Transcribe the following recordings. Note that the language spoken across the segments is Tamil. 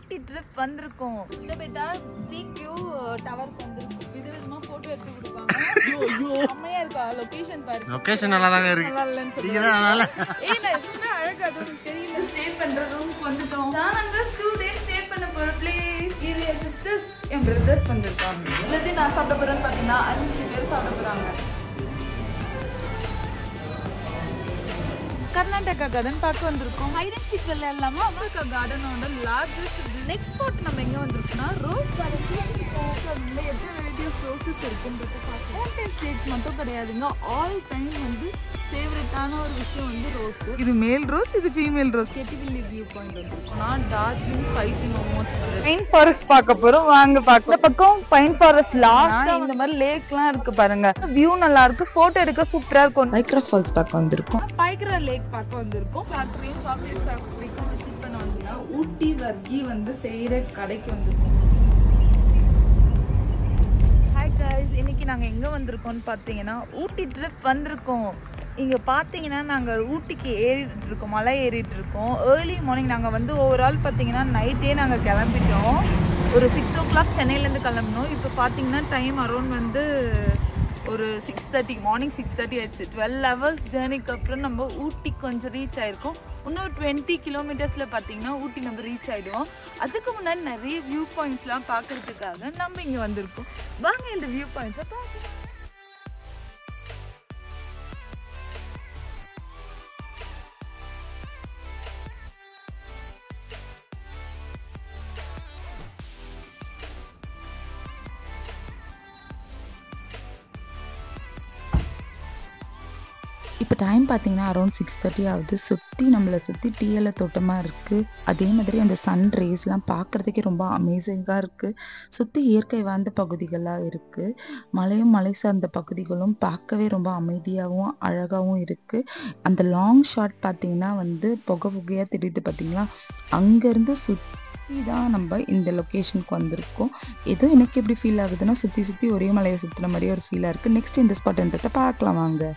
ஊட்டி ட்ரிப் வந்திருக்கோம். கிட்டத்தட்ட பீக் வியூ டவருக்கு வந்திருக்கோம். விதவிதமா போட்டோ எடுத்து கொடுப்பாங்க. அம்மையா இருக்கா லொகேஷன் பாருங்க. லொகேஷன் நல்லா தாங்க இருக்கு. நல்லா இல்லன்னு சொல்றாங்க. ஏய் நான் எப்பவுமே அழகா அது தெரியல. ஸ்டே பண்ற ரூமுக்கு வந்துட்டோம். நான் அங்க 2 days ஸ்டே பண்ண போற பிளேஸ். இது என் சிஸ்டர்ஸ் என் பிரதர்ஸ் வந்திருக்காங்க. எல்லாத்தையும் நான் சாப்பிட போறேன்னு பாத்தீங்கன்னா 5 பேர் சாப்பிட போறாங்க. கர்நாடகா கார்டன் பார்க்க வந்திருக்கோம். ஹைட் அண்ட் சீக் விளையாடலாமா? அமெரிக்கா கார்டனோட லார்ஜஸ்ட் நெக்ஸ்ட் ஸ்பாட் நம்ம எங்க வந்திருக்கோம்னா ரோஸ் கார்டன். அதுல எத்தனை வெரைட்டி ஆஃப் ரோசஸ் இருக்குன்றது பார்க்கலாம். ஃபவுண்டைன் ஸ்டேஜ் மட்டும் கிடையாதுங்க, ஆல் டைம் வந்து ஃபேவரட்டான ஒரு விஷயம் வந்து ரோஸ். இது மேல் ரோஸ், இது ஃபீமேல் ரோஸ். கெட்டிவில்லி வியூ பாயிண்ட் வந்திருக்கோம். நான் Darjeeling spicy momos pine forest பார்க்க போறோம். வாங்க பார்க்கலாம். இந்த பக்கம் பைன் ஃபாரஸ்ட் லாஸ்ட் இந்த மாதிரி லேக்லாம் இருக்கு பாருங்க. வியூ நல்லா இருக்கு, போட்டோ எடுக்க சூப்பரா இருக்கும். பைக்ரா ஃபால்ஸ் பார்க்க வந்திருக்கோம். பைக்ரா லேக் பார்க்க வந்திருக்கோம். ஃபேக்டரியும் சாக்லேட் ஃபேக்டரிக்கும் விசிட் பண்ண வந்தோம்னா ஊட்டி வர்கி வந்து செய்யற கடைக்கு வந்திருக்கோம். ஹாய் गाइस, இன்னைக்கு நாங்க எங்க வந்திருக்கோம்னு பாத்தீங்கன்னா ஊட்டி ட்ரிப் வந்திருக்கோம். இங்க பாத்தீங்கன்னா நாங்க ஊட்டிக்கு ஏறிட்டு இருக்கோம், மலை ஏறிட்டு இருக்கோம். ஏர்லி மார்னிங் நாங்க வந்து ஓவரால் பாத்தீங்கன்னா நைட்டே நாங்க கிளம்பிட்டோம். ஒரு 6 o'clock சென்னையிலேருந்து கிளம்பினோம். இப்போ பாத்தீங்கன்னா டைம் அரௌண்ட் வந்து ஒரு 6:30 மார்னிங் 6:30 ஆயிடுச்சு. 12 hours ஜேர்னிக்கு அப்புறம் நம்ம ஊட்டி கொஞ்சம் ரீச் ஆயிருக்கோம். இன்னும் 20 kilometers பார்த்தீங்கன்னா ஊட்டி நம்ம ரீச் ஆகிடுவோம். அதுக்கு முன்னாடி நிறைய வியூ பாயிண்ட்ஸ்லாம் பார்க்கறதுக்காக நம்ம இங்கே வந்திருக்கோம். வாங்க இந்த வியூ பாயிண்ட்ஸை பார்க்கலாம். இப்போ டைம் பார்த்தீங்கன்னா அரௌண்ட் 6:30 ஆகுது. நம்மளை சுற்றி டீயலை தோட்டமாக இருக்குது. அதே மாதிரி அந்த சன் ரேஸ்லாம் பார்க்குறதுக்கே ரொம்ப அமேசிங்காக இருக்குது. சுற்றி இயற்கை வாழ்ந்த பகுதிகளாக இருக்குது. மலையும் மலை சார்ந்த பகுதிகளும் பார்க்கவே ரொம்ப அமைதியாகவும் அழகாகவும் இருக்குது. அந்த லாங் ஷாட் பார்த்தீங்கன்னா வந்து புகையாக தெரியுது பார்த்தீங்களா, அங்கேருந்து சுற்றி தான் நம்ம இந்த லொக்கேஷனுக்கு வந்திருக்கோம். ஏதோ எனக்கு எப்படி ஃபீல் ஆகுதுன்னா சுற்றி ஒரே மலையை சுற்றுன மாதிரியே ஒரு ஃபீலாக இருக்குது. நெக்ஸ்ட் இந்த ஸ்பாட்ன்றதை பார்க்கலாம் வாங்க.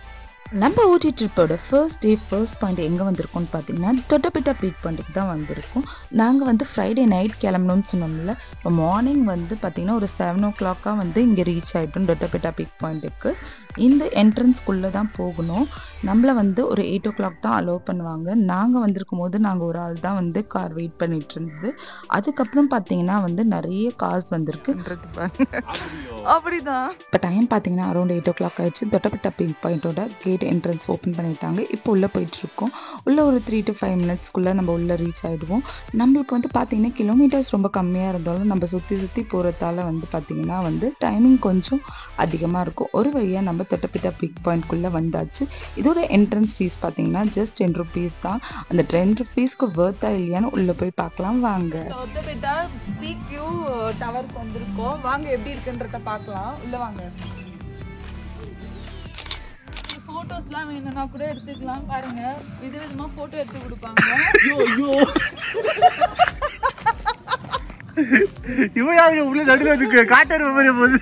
நம்ம ஊட்டி ட்ரிப்போட ஃபர்ஸ்ட் பாயிண்ட் எங்கே வந்திருக்கோம்னு பார்த்தீங்கன்னா தொட்டபெட்டா பீக் பாயிண்ட்டுக்கு தான் வந்திருக்கோம். நாங்கள் வந்து ஃப்ரைடே நைட் கிளம்பணும்னு சொன்னோம்ல, இப்போ மார்னிங் வந்து பார்த்திங்கன்னா ஒரு 7 o'clock வந்து இங்கே ரீச் ஆகிட்டோம் தொட்டபெட்டா பீக் பாயிண்ட்டுக்கு. இந்த என்ட்ரன்ஸ்குள்ளே தான் போகணும். நம்மளை வந்து ஒரு 8 o'clock தான் அலோவ் பண்ணுவாங்க. நாங்கள் வந்திருக்கும் போது நாங்கள் ஒரு ஆள் தான் வந்து கார் வெயிட் பண்ணிட்டு இருந்தது. அதுக்கப்புறம் பார்த்தீங்கன்னா வந்து நிறைய கார்ஸ் வந்திருக்குன்றது அப்படிதான். இப்போ டைம் பார்த்தீங்கன்னா அரௌண்ட் 8 o'clock ஆயிடுச்சு. தொட்டபெட்டா பீக் பாயிண்டோட கேட் என்ட்ரன்ஸ் ஓப்பன் பண்ணிட்டாங்க. இப்போ உள்ளே போயிட்டுருக்கோம். உள்ளே ஒரு 3 to 5 minutesக்குள்ளே நம்ம உள்ளே ரீச் ஆகிடுவோம். நம்மளுக்கு வந்து பார்த்திங்கன்னா கிலோமீட்டர்ஸ் ரொம்ப கம்மியாக இருந்தாலும் நம்ம சுற்றி போகிறதால வந்து பார்த்திங்கன்னா வந்து டைமிங் கொஞ்சம் அதிகமாக இருக்கும். ஒரு வழியாக நம்ம தொட்டபெட்டா பீக் பாயிண்ட்குள்ளே வந்தாச்சு. இதோட என்ட்ரன்ஸ் ஃபீஸ் பார்த்தீங்கன்னா ஜஸ்ட் 10 rupees தான். அந்த 10 rupeesக்கு வர்த்தா இல்லையான்னு உள்ளே போய் பார்க்கலாம் வாங்க. தொட்டபெட்டா பீக் வியூ டவருக்கு வந்திருக்கோம். வாங்க எப்படி இருக்குன்றத பார்க்கலாம். உள்ள வாங்க. போட்டோஸ்லாம் வேணும்னா கூட எடுத்துக்கலாம். பாருங்க விதவிதமா போட்டோ எடுத்து கொடுப்பாங்க. இவன் யாருங்க உள்ள நடுல அதுக்கு காட்டர் மெமரி போகுது.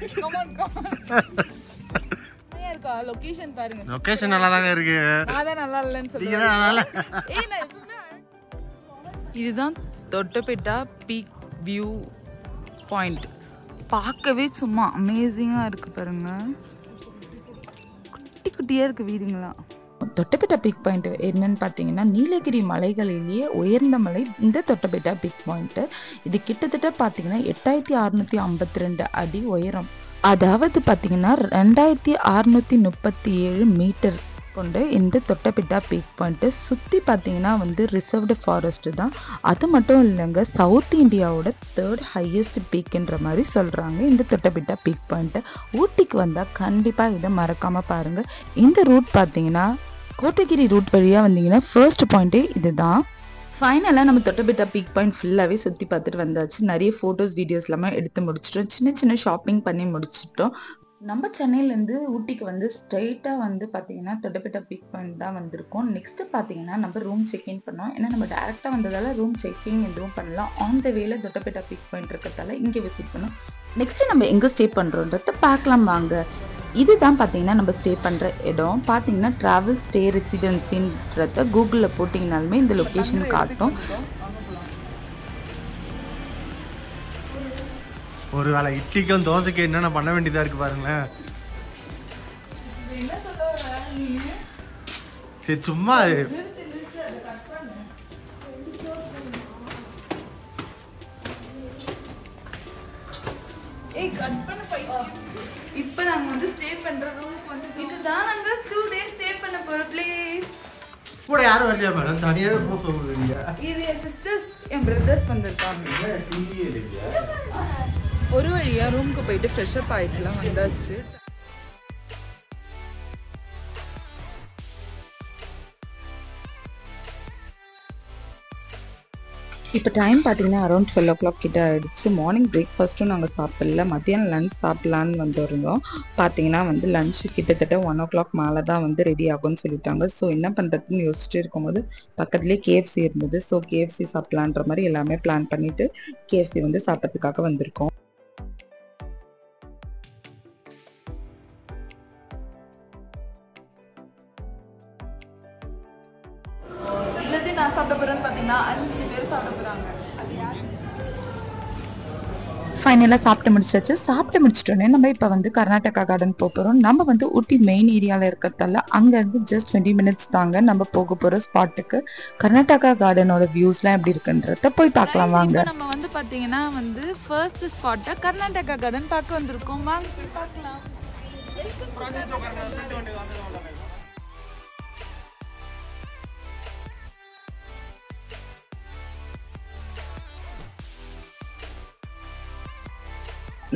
இருக்கா லொகேஷன் பாருங்க. லொகேஷன் நல்லா தாங்க இருக்கு. அதான் நல்லா இல்லன்னு சொல்றேன். இதுதான் தொட்டபெட்டா பீக் வியூ பாயிண்ட். பார்க்கவே சும்மா அமேசிங்கா இருக்கு பாருங்க. குட்டி குட்டியா இருக்கு வீடுங்களா. தொட்டபெட்டா பீக் பாயிண்ட் என்னன்னு பார்த்தீங்கன்னா நீலகிரி மலைகளிலேயே உயர்ந்த மலை இந்த தொட்டபெட்டா பீக் பாயிண்ட். இது கிட்டத்தட்ட பார்த்தீங்கன்னா 8652 அடி உயரம். அதாவது பார்த்தீங்கன்னா 2637 மீட்டர் கொண்டு இந்த தொட்டபெட்டா பீக் பாயிண்ட்டு சுற்றி பார்த்தீங்கன்னா வந்து ரிசர்வ்டு ஃபாரஸ்ட்டு தான். அது மட்டும் இல்லைங்க, சவுத் இந்தியாவோட 3rd ஹையஸ்ட் பீக்குன்ற மாதிரி சொல்கிறாங்க இந்த தொட்டபெட்டா பீக் பாயிண்ட்டு. ஊட்டிக்கு வந்தால் கண்டிப்பாக இதை மறக்காமல் பாருங்கள். இந்த ரூட் பார்த்தீங்கன்னா கோத்தகிரி ரூட் வழியாக வந்தீங்கன்னா ஃபர்ஸ்ட் பாயிண்ட்டே இது தான். ஃபைனலாக நம்ம தொட்டபெட்டா பீக் பாயிண்ட் ஃபுல்லாகவே சுற்றி பார்த்துட்டு வந்தாச்சு. நிறைய ஃபோட்டோஸ் வீடியோஸ் எல்லாமே எடுத்து முடிச்சிட்டோம். சின்ன ஷாப்பிங் பண்ணி முடிச்சிட்டோம். நம்ம சென்னையிலேருந்து ஊட்டிக்கு வந்து ஸ்ட்ரெயிட்டாக வந்து பார்த்தீங்கன்னா தொட்டபெட்டா பீக் பாயிண்ட் தான் வந்திருக்கோம். நெக்ஸ்ட்டு பார்த்தீங்கன்னா நம்ம ரூம் செக்இன் பண்ணோம். ஏன்னா நம்ம டேரெக்டாக வந்ததால் ரூம் செக்கிங் எதுவும் பண்ணலாம். ஆன் த வேல தொட்டபெட்டா பீக் பாயிண்ட் இருக்கிறதால இங்கே விசிட் பண்ணோம். நெக்ஸ்ட்டு நம்ம எங்கே ஸ்டே பண்ணுறோன்றத பார்க்கலாம் வாங்க. இதுதான் பார்த்தீங்கன்னா நம்ம ஸ்டே பண்ணுற இடம். பார்த்தீங்கன்னா ட்ராவல் ஸ்டே ரெசிடென்சின்றத கூகுளில் போட்டிங்கனாலுமே இந்த லொக்கேஷன் காட்டும். ஒரு வேளை இட்லிக்கும் தோசைக்கும் என்னென்ன பண்ண வேண்டியதா இருக்கு பாருங்களேன். சரி சும்மா இப்போ நாங்க வந்து ஸ்டே பண்ற ரூமுக்கு வந்து இதுதான் நாங்க 2 days ஸ்டே பண்ண போற பிளேஸ். கூட யாரும் வரலையா மேடம்? தனியாவே போகிறீங்க. இது என் சிஸ்டர்ஸ் என் பிரதர்ஸ் வந்திருக்காங்க. ஒரு வழியா ரூமுக்கு போயிட்டு ஃப்ரெஷ் அப் ஆயிட்டுலாம் வந்தாச்சு. இப்போ டைம் பார்த்தீங்கன்னா அரௌண்ட் 12 o'clock கிட்ட ஆகிடுச்சு. மார்னிங் பிரேக்ஃபாஸ்ட்டும் நாங்கள் சாப்பிடல, மத்தியானம் லன்ச் சாப்பிட்லான்னு வந்துருந்தோம். பார்த்தீங்கன்னா வந்து லன்ச் கிட்டத்தட்ட 1 o'clock மேலே தான் வந்து ரெடி ஆகும்னு சொல்லிட்டாங்க. ஸோ என்ன பண்ணுறதுன்னு யோசிச்சுட்டு இருக்கும்போது பக்கத்துலேயே KFC இருந்தது. ஸோ KFC சாப்பிட்லான்ற மாதிரி எல்லாமே பிளான் பண்ணிவிட்டு KFC வந்து சாப்பிட்றதுக்காக வந்திருக்கோம். நான் சாப்பிட போறேன்னு பார்த்தீங்கன்னா 5 பேர் சாப்பிட போறாங்க. அது யார்? ஃபைனலாக சாப்பிட்டு முடிச்சாச்சு. சாப்பிட்டு முடிச்சிட்டோன்னே நம்ம இப்போ வந்து கர்நாடகா கார்டன் போக போகிறோம். நம்ம வந்து ஊட்டி மெயின் ஏரியாவில் இருக்கிறதால அங்கேருந்து ஜஸ்ட் 20 minutes தாங்க நம்ம போக போகிற ஸ்பாட்டுக்கு. கர்நாடகா கார்டனோட வியூஸ்லாம் எப்படி இருக்குன்றத போய் பார்க்கலாம் வாங்க. நம்ம வந்து பார்த்தீங்கன்னா வந்து ஃபர்ஸ்ட் ஸ்பாட்டை கர்நாடகா கார்டன் பார்க்க வந்திருக்கோம். வாங்க போய் பார்க்கலாம்.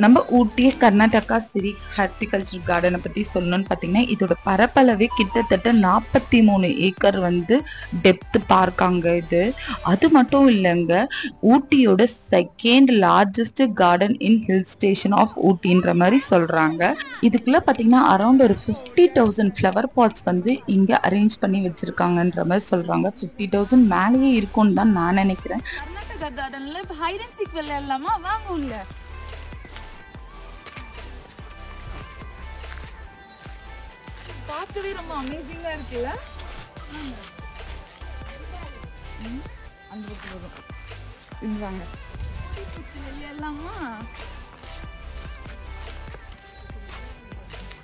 நம்ம ஊட்டி கர்நாடகா சிரி ஹார்டிகல்ச்சர் கார்டனை பற்றி சொல்லணும்னு பார்த்தீங்கன்னா இதோட பரப்பளவே கிட்டத்தட்ட 43 ஏக்கர் வந்து டெப்த் பார்க்காங்க இது. அது மட்டும் இல்லைங்க, ஊட்டியோட second largest garden in hill station of ஊட்டின்ற மாதிரி சொல்கிறாங்க. இதுக்குள்ளே பார்த்தீங்கன்னா அரௌண்ட் ஒரு 50,000 ஃப்ளவர் பாட்ஸ் வந்து இங்கே அரேஞ்ச் பண்ணி வச்சுருக்காங்கன்ற மாதிரி சொல்கிறாங்க. 50,000 மேலேயே இருக்கும்னு தான் நான் நினைக்கிறேன். கர்நாடகா கார்டனில் ஹைட் அண்ட் சீக் விளையாடலாமா? வாங்க உள்ள. பார்க்கவே ரொம்ப அமேசிங்கா இருக்குல்ல. அந்த பக்கம் வரும். இந்தாங்க விளையாடலாமா?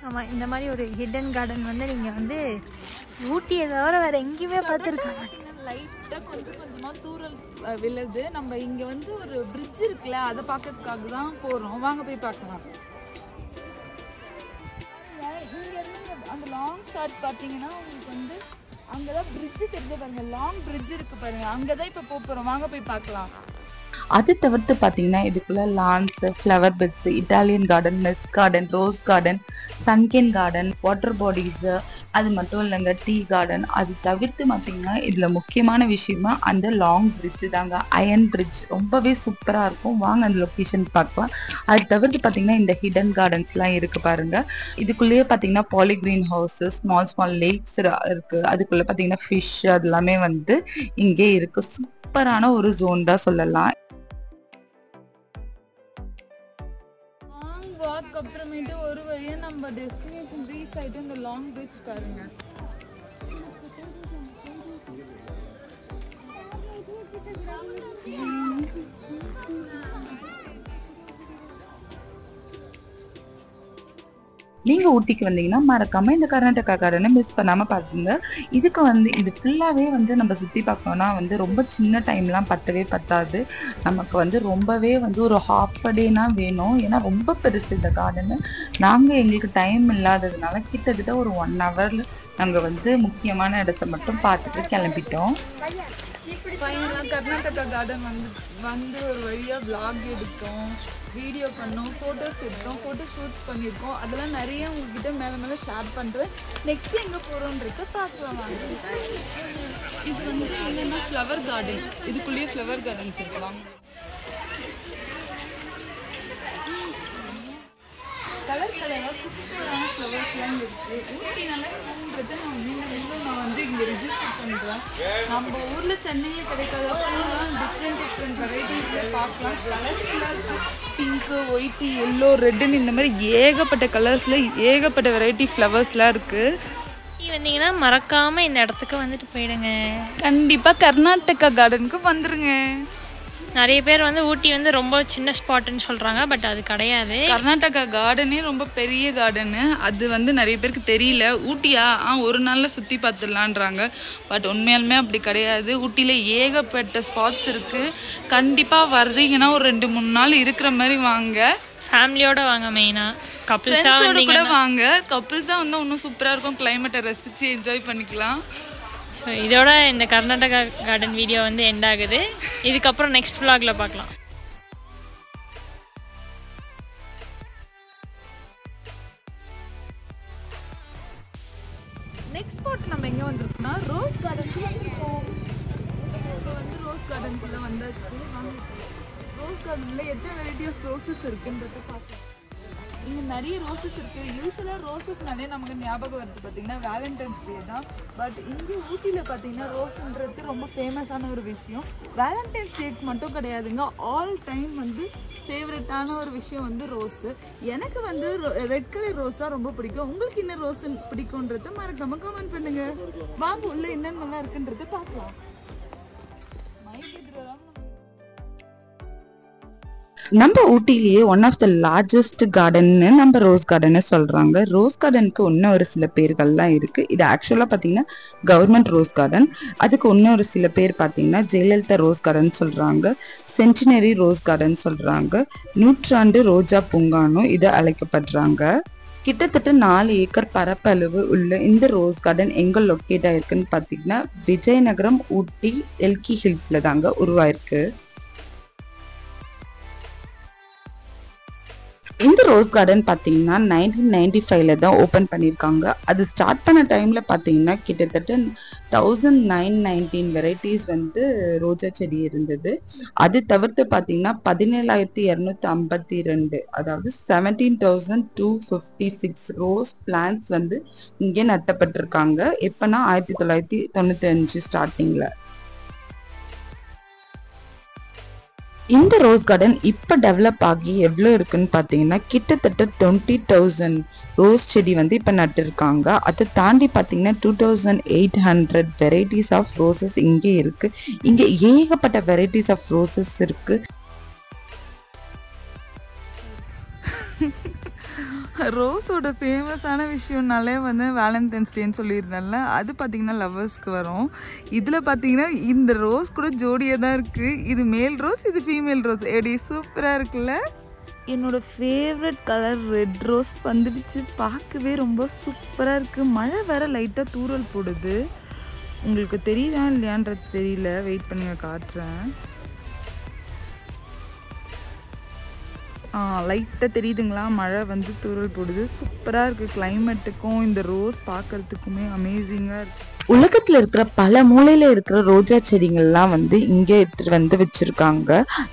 ஆமாம், இந்த மாதிரி ஒரு ஹிடன் கார்டன் வந்து நீங்கள் வந்து ஊட்டியை தவிர வேறு எங்கேயுமே பார்த்துருக்காங்க. லைட்டாக கொஞ்சம் கொஞ்சமாக தூரல் விழுது. நம்ம இங்கே வந்து ஒரு பிரிட்ஜ் இருக்குல்ல, அதை பார்க்கறதுக்காக தான் போகிறோம். வாங்க போய் பார்க்கலாம். அந்த லாங் ஷாட் பார்த்தீங்கன்னா உங்களுக்கு வந்து அங்கே தான் பிரிட்ஜு தெரிஞ்சு பாருங்க. லாங் பிரிட்ஜ் இருக்கு பாருங்க, அங்கே தான் இப்போ போகிறோம். வாங்க போய் பார்க்கலாம். அது தவிர்த்து பார்த்தீங்கன்னா இதுக்குள்ள lawns, flower beds, Italian garden, maze garden, rose garden, sunken garden, water bodies, அது மட்டும் இல்லைங்க டீ கார்டன். அது தவிர்த்து பார்த்தீங்கன்னா இதில் முக்கியமான விஷயமா அந்த லாங் பிரிட்ஜ் தாங்க, அயன் பிரிட்ஜ். ரொம்பவே சூப்பராக இருக்கும். வாங்க அந்த லொக்கேஷன் பார்க்கலாம். அது தவிர்த்து பார்த்தீங்கன்னா இந்த ஹிடன் கார்டன்ஸ்லாம் இருக்குது பாருங்கள். இதுக்குள்ளேயே பார்த்தீங்கன்னா poly green house, small lakes இருக்குது. அதுக்குள்ளே பார்த்தீங்கன்னா ஃபிஷ் அதெல்லாமே வந்து இங்கே இருக்குது. சூப்பரான ஒரு ஜோன் தான் சொல்லலாம். அப்புறமேட்டு ஒரு வழியா நம்ம டெஸ்டினேஷன் ரீச் ஆயிட்டு இந்த லாங் பிரிட்ஜ் பாருங்க. நீங்கள் ஊட்டிக்கு வந்தீங்கன்னா மறக்காமல் இந்த கர்நாடகா கார்டனை மிஸ் பண்ணாமல் பார்த்துங்க. இதுக்கு வந்து இது ஃபுல்லாகவே வந்து நம்ம சுற்றி பார்க்கணுன்னா வந்து ரொம்ப சின்ன டைம்லாம் பத்தாது. நமக்கு வந்து ரொம்பவே வந்து ஒரு ஹாஃப் அ டேனா வேணும். ஏன்னா ரொம்ப பெருசு இந்த கார்டனு. நாங்கள் எங்களுக்கு டைம் இல்லாததுனால கிட்டத்தட்ட ஒரு 1 hourல நாங்கள் வந்து முக்கியமான இடத்த மட்டும் பார்த்துட்டு கிளம்பிட்டோம். ஃபைனலாக கர்நாடகா கார்டன் வந்து ஒரு வழியாக விளாக் எடுத்தோம், வீடியோ பண்ணோம், ஃபோட்டோஸ் எடுத்தோம், ஃபோட்டோ ஷூட்ஸ் பண்ணியிருக்கோம். அதெல்லாம் நிறைய உங்ககிட்ட மேலே ஷேர் பண்ணுறேன். நெக்ஸ்ட் எங்கே போகிறோன்றத பார்க்கலாம் வாங்க. இது வந்து என்னென்னா ஃப்ளவர் கார்டன். இதுக்குள்ளேயே ஃப்ளவர் கார்டன்ஸ் இருக்கலாம். கலர் கலராக சூப்பரான ஃப்ளவர்ஸ்லாம் இருக்குது. ஊட்டினால நான் வந்து இங்கே ரிஜிஸ்டர் பண்ணுறேன். நம்ம ஊரில் சென்னையில் கிடைக்காத பூலாம் டிஃப்ரெண்ட் வெரைட்டிஸில் பார்க்கலாம். கலர்ஃபுல்லாக இருக்குது. பிங்க்கு, ஒயிட்டு, எல்லோ, ரெட்டுன்னு இந்த மாதிரி ஏகப்பட்ட கலர்ஸில் ஏகப்பட்ட வெரைட்டி ஃப்ளவர்ஸ்லாம் இருக்குது. வந்தீங்கன்னா மறக்காமல் இந்த இடத்துக்கு வந்துட்டு போயிடுங்க. கண்டிப்பாக கர்நாடகா கார்டனுக்கு வந்துடுங்க. நிறைய பேர் வந்து ஊட்டி வந்து ரொம்ப சின்ன ஸ்பாட்டுன்னு சொல்கிறாங்க, பட் அது கிடையாது. கர்நாடகா கார்டனே ரொம்ப பெரிய கார்டனு. அது வந்து நிறைய பேருக்கு தெரியல. ஊட்டியா ஒரு நாளில் சுற்றி பார்த்துடலான்றாங்க, பட் உண்மையாலுமே அப்படி கிடையாது. ஊட்டியில் ஏகப்பட்ட ஸ்பாட்ஸ் இருக்குது. கண்டிப்பாக வர்றீங்கன்னா ஒரு 2-3 நாள் இருக்கிற மாதிரி வாங்க. ஃபேமிலியோடு வாங்க, மெயினாக கப்புள்ஸோட கூட வாங்க. கப்புள்ஸாக வந்து இன்னும் சூப்பராக இருக்கும். கிளைமேட்டை ரசித்து என்ஜாய் பண்ணிக்கலாம். ஸோ இதோட இந்த கர்நாடகா கார்டன் வீடியோ வந்து எண்ட் ஆகுது. இதுக்கப்புறம் நெக்ஸ்ட் vlogல பார்க்கலாம். நெக்ஸ்ட் ஸ்பாட் நம்ம எங்கே வந்திருக்கோம்னா ரோஸ் கார்டனுக்கு வந்திருக்கோம். இப்போ வந்து ரோஸ் கார்டனுக்குள்ளே வந்தாச்சு. ரோஸ் கார்டனில் எத்தனை வெரைட்டி ஆஃப் ரோசஸ் இருக்குன்றத பார்க்கலாம். இங்கே நிறைய ரோசஸ் இருக்குது. யூஸ்வலாக ரோசஸ்னாலே நமக்கு ஞாபகம் வருது பார்த்திங்கன்னா வேலண்டைன்ஸ் டே தான். பட் இங்கே ஊட்டியில் பார்த்திங்கன்னா ரோஸ்ன்றது ரொம்ப ஃபேமஸான ஒரு விஷயம். வேலண்டைன்ஸ் டேக்கு மட்டும் கிடையாதுங்க, ஆல் டைம் வந்து ஃபேவரட்டான ஒரு விஷயம் வந்து ரோஸு. எனக்கு வந்து ரெட் கலர் ரோஸ் தான் ரொம்ப பிடிக்கும். உங்களுக்கு என்ன ரோஸ் பிடிக்கும்ன்றத மறக்காமல் கமெண்ட் பண்ணுங்கள். வாங்க உள்ள என்னென்னலாம் இருக்குன்றத பார்க்கலாம். நம்ம ஊட்டிலேயே ஒன் ஆஃப் த லார்ஜஸ்ட் கார்டன்னு நம்ம ரோஸ் கார்டனை சொல்றாங்க. ரோஸ் கார்டனுக்கு இன்னும் ஒரு சில பேர்கள்லாம் இருக்கு. இது ஆக்சுவலா பாத்தீங்கன்னா கவர்மெண்ட் ரோஸ் கார்டன். அதுக்கு இன்னொரு சில பேர் பாத்தீங்கன்னா ஜெயலலிதா ரோஸ் கார்டன் சொல்றாங்க, சென்டினரி ரோஸ் கார்டன் சொல்றாங்க, 100 ரோஜா பூங்கானும் இது அழைக்கப்படுறாங்க. கிட்டத்தட்ட 4 ஏக்கர் பரப்பளவு உள்ள இந்த ரோஸ் கார்டன் எங்க லொக்கேட் ஆயிருக்குன்னு பாத்தீங்கன்னா விஜயநகரம், ஊட்டி, எல்கி ஹில்ஸ்ல தாங்க உருவாயிருக்கு. இந்த ரோஸ் கார்டன் பார்த்தீங்கன்னா 1995ல தான் ஓப்பன் பண்ணியிருக்காங்க. அது ஸ்டார்ட் பண்ண டைமில் பார்த்தீங்கன்னா கிட்டத்தட்ட 1919 வெரைட்டிஸ் வந்து ரோஜா செடி இருந்தது. அது தவிர்த்து பார்த்தீங்கன்னா 17,252 அதாவது 17,256 ரோஸ் பிளான்ட்ஸ் வந்து இங்கே நட்டப்பட்டிருக்காங்க. எப்போனா 1995 ஸ்டார்டிங்கில். இந்த ரோஸ் கார்டன் இப்போ டெவலப் ஆகி எவ்வளோ இருக்குன்னு பார்த்தீங்கன்னா கிட்டத்தட்ட 20,000 ரோஸ் செடி வந்து இப்போ நட்டுருக்காங்க. அதை தாண்டி பார்த்தீங்கன்னா 2,800 வெரைட்டிஸ் ஆஃப் ரோசஸ் இங்கே இருக்குது. இங்கே ஏகப்பட்ட வெரைட்டிஸ் ஆஃப் ரோசஸ் இருக்குது. ரோஸோட ஃபேமஸான விஷயம்னாலே வந்து வேலண்டைன்ஸ் டேன்னு சொல்லியிருந்தேன்ல, அது பார்த்திங்கன்னா லவ்வர்ஸ்க்கு வரும். இதில் பார்த்திங்கன்னா இந்த ரோஸ் கூட ஜோடியாக தான் இருக்குது. இது மேல் ரோஸ், இது ஃபீமேல் ரோஸ். எப்படி சூப்பராக இருக்குல்ல. என்னோடய ஃபேவரட் கலர் ரெட் ரோஸ் வந்துடுச்சு. பார்க்கவே ரொம்ப சூப்பராக இருக்குது. மழை வேறு லைட்டாக தூறல் போடுது. உங்களுக்கு தெரியுதா இல்லையான்றது தெரியல, வெயிட் பண்ணுங்க காட்டுறேன். லைட்டாக தெரியுதுங்களா, மழை வந்து தூறல் போடுது. சூப்பராக இருக்குது. கிளைமேட்டுக்கும் இந்த ரோஸ் பார்க்குறதுக்குமே அமேசிங்காக இருக்குது. உலகத்தில் இருக்கிற பல மூலையில் இருக்கிற ரோஜா செடிங்கள்லாம் வந்து இங்கே எடுத்துகிட்டு வந்து வச்சுருக்காங்க.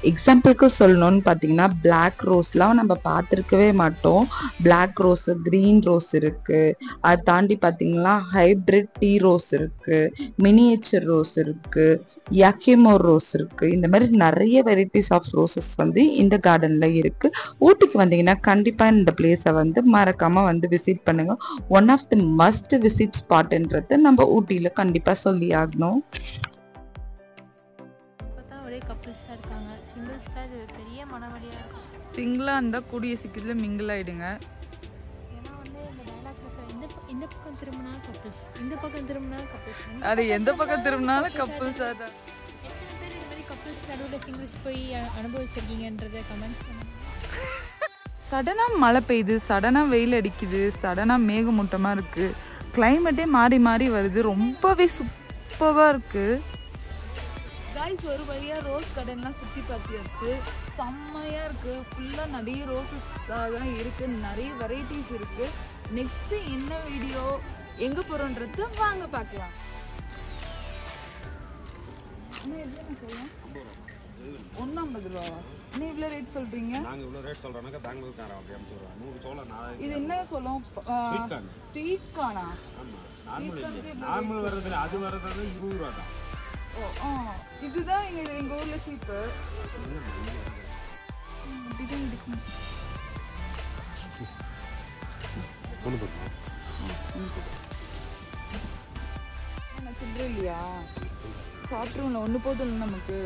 எக்ஸாம்பிளுக்கு சொல்லணும்னு பார்த்தீங்கன்னா பிளாக் ரோஸ்லாம் நம்ம பார்த்துருக்கவே மாட்டோம். பிளாக் ரோஸு, க்ரீன் ரோஸ் இருக்குது. அதை தாண்டி பார்த்தீங்கன்னா ஹைப்ரிட் டீ ரோஸ் இருக்குது, மினியேச்சர் ரோஸ் இருக்குது, யாக்கிமோர் ரோஸ் இருக்குது. இந்த மாதிரி நிறைய வெரைட்டிஸ் ஆஃப் ரோசஸ் வந்து இந்த கார்டனில் இருக்குது. ஊட்டிக்கு வந்தீங்கன்னா கண்டிப்பாக இந்த பிளேஸை வந்து மறக்காமல் வந்து விசிட் பண்ணுங்கள். One of the must visit ஸ்பாட்ன்றது நம்ம ஊட்டியில் கண்டிப்பாக சொல்லி ஆகணும். ஒரே கப்புள்ஸாக இருக்காங்க. சிங்கிள்ஸ்க்காக இது பெரிய மனவழியாக இருக்கும். சிங்கிளாக இருந்தால் கூடிய சீக்கிரத்தில் மிங்கிள் ஆகிடுங்க. ஏன்னா வந்து இந்த டைலாக்ல சொல்ல இந்த பக்கம் திரும்பினா கப்புள்ஸ், இந்த பக்கம் திரும்பினா கப்புள்ஸ். அது எந்த பக்கம் திரும்பினாலும் கப்புள்ஸாக தான். எத்தனை பேர் இந்த மாதிரி கப்புள்ஸ் நடுவில் சிங்கிள்ஸ் போய் அனுபவிச்சிருக்கீங்கன்றதை கமெண்ட்ஸ் பண்ணுங்க. சடனாக மழை பெய்யுது, சடனாக வெயில் அடிக்குது, சடனாக மேகமூட்டமாக இருக்குது. கிளைமேட்டே மாறி மாறி வருது. ரொம்பவே சூப்பராக இருக்குது. காய்ஸ் ஒரு வழியாக ரோஸ் கார்டன்லாம் சுற்றி பார்த்தியாச்சு. செம்மையாக இருக்குது. ஃபுல்லாக நிறைய ரோசஸ் தான் இருக்குது, நிறைய வெரைட்டிஸ் இருக்குது. நெக்ஸ்ட்டு என்ன வீடியோ எங்கே போகிறோன்றது வாங்க பார்க்கலாம். சொல்லுங்கள் 150 ரூபாவா? என்ன இவ்வளோ ரேட் சொல்கிறீங்க? நாங்கள் இவ்வளோ ரேட் சொல்கிறோன்னாக்கா தாங்களுக்காரன் அப்படி அனுப்பிச்சுடுவோம். 100 சோளம் இது என்ன சொல்லும்? Sweet Karnaugh? நார்மல் வர்றதுல அது வர்றது 20 ரூபா தான். ஓ இதுதான் எங்கள் ஊரில் சீப்பு. அப்படிதான் இருக்கும். நான் சொல்கிறேன் இல்லையா, சாப்பிட்ருவோம்ல, ஒன்று போதும் நமக்கு.